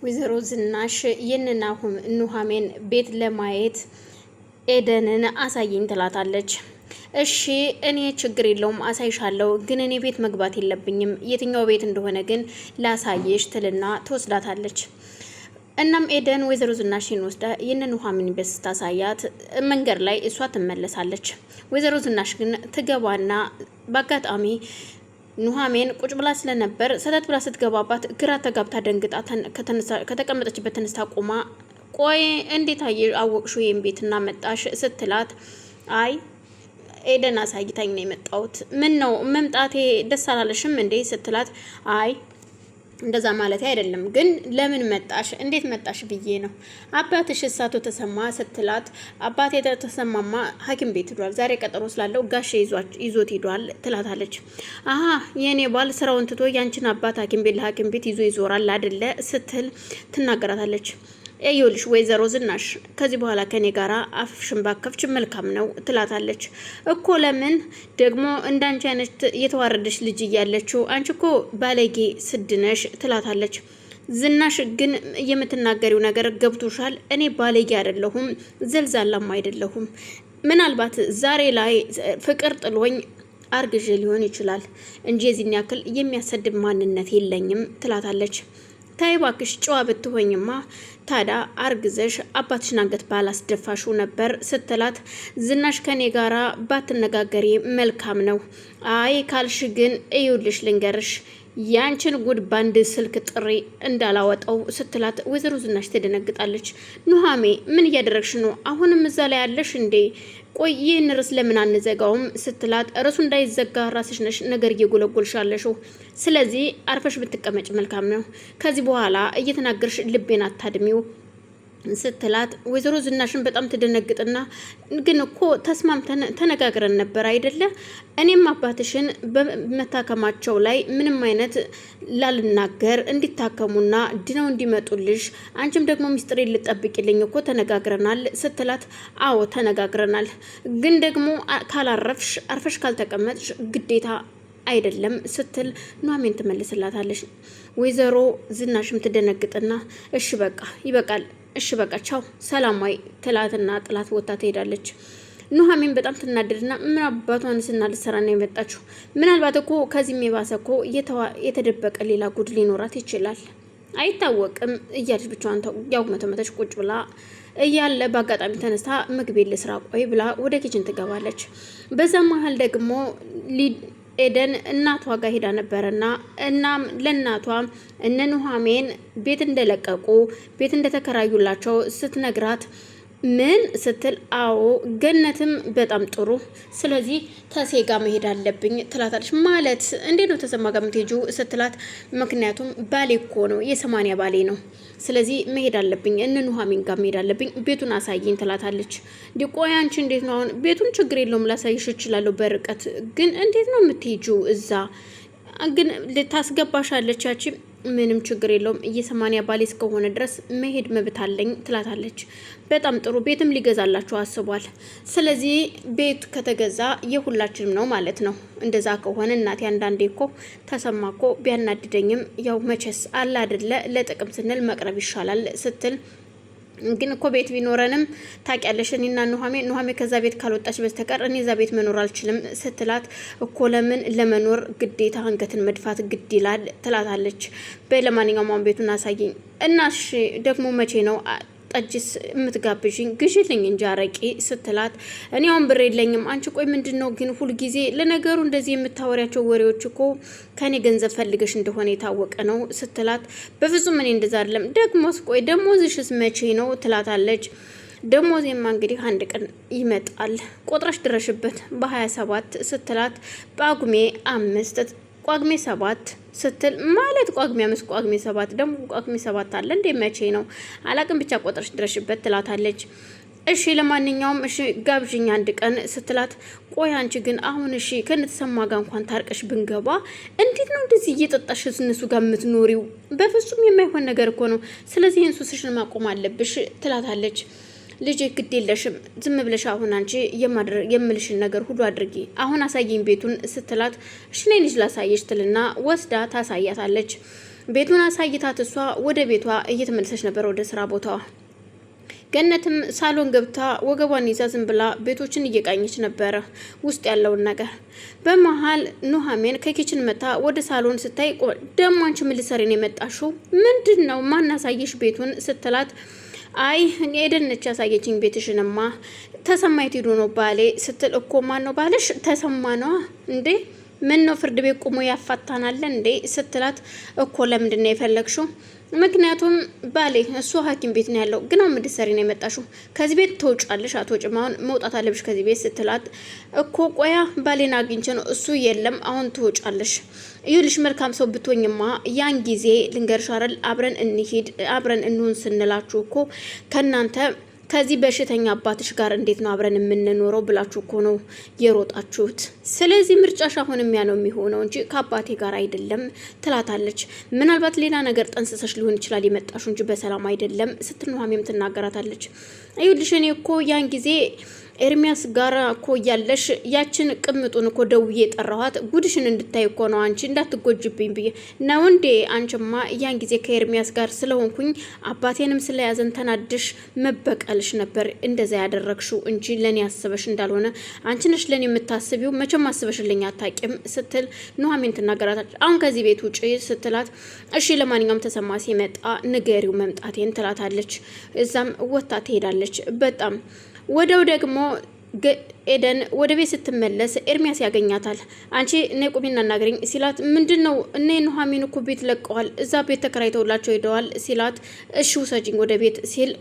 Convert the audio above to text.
ወይዘሮ ዝናሽ የነናሁም ኑሐሚን ቤት ለማየት ኤደንን አሳየኝ ትላታለች። እሺ እኔ ችግር የለውም አሳይሻለሁ፣ ግን እኔ ቤት መግባት የለብኝም የትኛው ቤት እንደሆነ ግን ላሳየሽ ትልና ትወስዳታለች። እናም ኤደን ወይዘሮ ዝናሽን ወስዳ የነኑሐሚን ቤት ስታሳያት መንገድ ላይ እሷ ትመለሳለች። ወይዘሮ ዝናሽ ግን ትገባና በአጋጣሚ ኑሐሚን ቁጭ ብላ ስለነበር ሰተት ብላ ስትገባባት ግራ ተጋብታ ደንግጣ ከተቀመጠችበት ተነስታ ቆማ ቆይ እንዴት አወቅሽው ይሄን ቤትና መጣሽ ስትላት አይ ኤደን አሳይታኝ ነው የመጣሁት። ምን ነው መምጣቴ ደስ አላለሽም እንዴ ስትላት አይ እንደዛ ማለት አይደለም፣ ግን ለምን መጣሽ እንዴት መጣሽ ብዬ ነው። አባትሽ እሳቶ ተሰማ ስትላት አባቴ ተሰማማ ሐኪም ቤት ሄዷል፣ ዛሬ ቀጠሮ ስላለው ጋሼ ይዞት ሄዷል ትላታለች። አሀ የኔ ባል ስራውን ትቶ ያንቺን አባት ሐኪም ቤት ይዞ ይዞራል አይደለ ስትል ትናገራታለች። ይኸውልሽ ወይዘሮ ዝናሽ ከዚህ በኋላ ከኔ ጋራ አፍሽን ባከፍች መልካም ነው ትላታለች። እኮ ለምን ደግሞ እንዳንቺ አይነት የተዋረደች ልጅ እያለችው አንቺ እኮ ባለጌ ስድነሽ ትላታለች። ዝናሽ ግን የምትናገሪው ነገር ገብቶሻል? እኔ ባለጌ አይደለሁም ዘልዛላም አይደለሁም። ምናልባት ዛሬ ላይ ፍቅር ጥሎኝ አርግዤ ሊሆን ይችላል እንጂ የዚህን ያክል የሚያሰድብ ማንነት የለኝም ትላታለች። ታይ ባክሽ ጨዋ ብትሆኝማ ታዲያ አርግዘሽ አባትሽን አንገት ባላስደፋሹ ነበር ስትላት ዝናሽ ከኔ ጋራ ባትነጋገሪ መልካም ነው። አይ ካልሽ ግን እዩልሽ ልንገርሽ ያንቺን ጉድ ባንድ ስልክ ጥሪ እንዳላወጣው ስትላት ወይዘሮ ዝናሽ ትደነግጣለች። ኑሐሜ ምን እያደረግሽ ነው? አሁንም እዛ ላይ ያለሽ እንዴ? ቆይ ይህን ርዕስ ለምን አንዘጋውም ስትላት ርዕሱ እንዳይዘጋ ራስሽ ነሽ ነገር እየጎለጎልሻለሽው፣ ስለዚህ አርፈሽ ብትቀመጭ መልካም ነው። ከዚህ በኋላ እየተናገርሽ ልቤን አታድሚው ስትላት ወይዘሮ ዝናሽን በጣም ትደነግጥና ግን እኮ ተስማምተን ተነጋግረን ነበር አይደለ? እኔም አባትሽን በመታከማቸው ላይ ምንም አይነት ላልናገር እንዲታከሙና ድነው እንዲመጡልሽ አንቺም ደግሞ ሚስጥሬን ልጠብቂልኝ እኮ ተነጋግረናል ስትላት አዎ ተነጋግረናል፣ ግን ደግሞ ካላረፍሽ አርፈሽ ካልተቀመጥሽ ግዴታ አይደለም ስትል ኑሐሚን ትመልስላታለች። ወይዘሮ ዝናሽም ትደነግጥና እሺ በቃ ይበቃል፣ እሺ በቃ ቻው ሰላማዊ ትላትና ጥላት ወጣ ትሄዳለች። ኑሐሚን በጣም ትናደድና ምን አባቷን ልትሰራ ነው የመጣችው? ምናልባት እኮ ከዚህም የባሰ እኮ የተደበቀ ሌላ ጉድ ሊኖራት ይችላል፣ አይታወቅም እያለች ብቻዋን ያው መተመተች ቁጭ ብላ እያለ በአጋጣሚ ተነስታ ምግቤን ልስራ ቆይ ብላ ወደ ኪችን ትገባለች። በዛ መሀል ደግሞ ኤደን እናቷ ጋር ሄዳ ነበረና እናም ለእናቷ እነ ኑሐሚን ቤት እንደለቀቁ ቤት እንደተከራዩላቸው ስትነግራት ምን ስትል አዎ ገነትም በጣም ጥሩ፣ ስለዚህ ተሴጋ መሄድ አለብኝ ትላታለች። ማለት እንዴት ነው ተሰማ ጋር የምትሄጂው ስትላት ምክንያቱም ባሌ እኮ ነው የ80 ባሌ ነው፣ ስለዚህ መሄድ አለብኝ እነ ኑሐሚን ጋር መሄድ አለብኝ፣ ቤቱን አሳይኝ ትላታለች። ቆይ አንቺ እንዴት ነው አሁን? ቤቱን ችግር የለውም ላሳይሽ እችላለሁ በርቀት፣ ግን እንዴት ነው የምትሄጂው? እዛ ግን ልታስገባሻለች ያቺ ምንም ችግር የለውም የ80 ባሌ እስከሆነ ድረስ መሄድ መብት አለኝ ትላታለች። በጣም ጥሩ ቤትም ሊገዛላችሁ አስቧል፣ ስለዚህ ቤት ከተገዛ የሁላችንም ነው ማለት ነው። እንደዛ ከሆነ እናቴ አንዳንዴ እኮ ተሰማ እኮ ቢያናድደኝም ያው መቼስ አለ አይደለ ለጥቅም ስንል መቅረብ ይሻላል ስትል ግን እኮ ቤት ቢኖረንም ታውቂያለሽ እኔና ኑሐሚን ከዛ ቤት ካልወጣች በስተቀር እኔ እዛ ቤት መኖር አልችልም ስትላት እኮ ለምን ለመኖር ግዴታ አንገትን መድፋት ግድ ይላል ትላታለች። ለማንኛውም ቤቱን አሳየኝ እና እሺ ደግሞ መቼ ነው ጠጅስ የምትጋብዥኝ? ግዢልኝ እንጂ አረቄ ስትላት እኔ አሁን ብር የለኝም። አንቺ ቆይ ምንድነው ግን ሁልጊዜ ለነገሩ እንደዚህ የምታወሪያቸው ወሬዎች እኮ ከኔ ገንዘብ ፈልገሽ እንደሆነ የታወቀ ነው ስትላት በፍጹም እኔ እንደዛ አይደለም። ደግሞስ ቆይ ደሞዝሽስ መቼ ነው ትላታለች። ደሞዜማ እንግዲህ አንድ ቀን ይመጣል ቆጥረሽ ድረሽበት በ27 ስትላት ጳጉሜ 5 ጳጉሜ 7 ስትል ማለት ጳጉሜ 5 ጳጉሜ 7 ደግሞ ጳጉሜ 7 አለ እንዴ? መቼ ነው አላቅም፣ ብቻ ቆጥረሽ ድረሽበት ትላታለች። እሺ ለማንኛውም እሺ ጋብዥኝ አንድ ቀን ስትላት ቆይ አንቺ ግን አሁን እሺ ከነተሰማ ጋር እንኳን ታርቀሽ ብንገባ እንዴት ነው እንደዚህ እየጠጣሽ እነሱ ጋር የምትኖሪው? በፍጹም የማይሆን ነገር እኮ ነው፣ ስለዚህ ይህን ሱስሽን ማቆም አለብሽ ትላታለች። ልጅ ግድ የለሽም ዝም ብለሽ አሁን አንቺ የምልሽን ነገር ሁሉ አድርጊ፣ አሁን አሳይኝ ቤቱን ስትላት እሺ ነይ ልጅ ላሳየሽ ትልና ወስዳ ታሳያታለች። ቤቱን አሳይታት እሷ ወደ ቤቷ እየተመለሰች ነበር ወደ ስራ ቦታዋ። ገነትም ሳሎን ገብታ ወገቧን ይዛ ዝም ብላ ቤቶችን እየቃኘች ነበረ ውስጥ ያለውን ነገር። በመሀል ኑሐሚን ከኪችን መታ ወደ ሳሎን ስታይ ደሞ አንቺ ምን ልትሰሪ ነው የመጣሽው? ምንድን ነው ማናሳየሽ ቤቱን ስትላት አይ ኤደን ነች ያሳየችኝ ቤትሽንማ ተሰማይት ሄዶ ነው ባሌ ስትል እኮ ማን ነው ባልሽ? ተሰማ ነዋ እንዴ ምን ነው ፍርድ ቤት ቆሞ ያፋታናል እንዴ ስትላት እኮ ለምንድን ነው የፈለግሽው? ምክንያቱም ባሌ እሱ ሐኪም ቤት ነው ያለው። ግን አሁን ምድሰሪ ነው የመጣሽው? ከዚህ ቤት ትወጫለሽ አትወጪም? አሁን መውጣት አለብሽ ከዚህ ቤት ስትላት እኮ ቆያ ባሌን አግኝቼ ነው። እሱ የለም አሁን ትወጫለሽ። ይኸውልሽ መልካም ሰው ብትሆኝማ ያን ጊዜ ልንገርሽ አይደል አብረን እንሂድ አብረን እንሁን ስንላችሁ እኮ ከናንተ ከዚህ በሽተኛ አባትሽ ጋር እንዴት ነው አብረን የምንኖረው ብላችሁ እኮ ነው የሮጣችሁት። ስለዚህ ምርጫሽ አሁንም ያ ነው የሚሆነው እንጂ ከአባቴ ጋር አይደለም ትላታለች። ምናልባት ሌላ ነገር ጠንስሰሽ ሊሆን ይችላል የመጣሽው እንጂ በሰላም አይደለም ስትል ኑሐሚንም ትናገራታለች። ይኸውልሽ እኔ እኮ ያን ጊዜ ኤርሚያስ ጋር እኮ እያለሽ ያችን ቅምጡን እኮ ደውዬ የጠራኋት ጉድሽን እንድታይ እኮ ነው አንቺ እንዳትጎጅብኝ ብዬ ነው እንዴ? አንቺማ ያን ጊዜ ከኤርሚያስ ጋር ስለሆንኩኝ አባቴንም ስለያዘን ተናድሽ መበቀልሽ ነበር እንደዛ ያደረግሽው እንጂ ለኔ አስበሽ እንዳልሆነ አንቺ ነሽ ለኔ የምታስቢው፣ መቼም አስበሽልኝ አታውቂም ስትል ኑሐሚን ትናገራታለች። አሁን ከዚህ ቤት ውጪ ስትላት እሺ ለማንኛውም ተሰማ ሲመጣ ንገሪው መምጣቴን ትላታለች። እዛም ወታ ትሄዳለች። በጣም ወደው ደግሞ ኤደን ወደ ቤት ስትመለስ ኤርሚያስ ያገኛታል። አንቺ እኔ ቁሚና እናገረኝ ሲላት ምንድነው እኔ ኑሐሚን እኮ ቤት ለቀዋል እዛ ቤት ተከራይተውላቸው ሄደዋል ሲላት እሺ ውሰጂኝ ወደ ቤት ሲል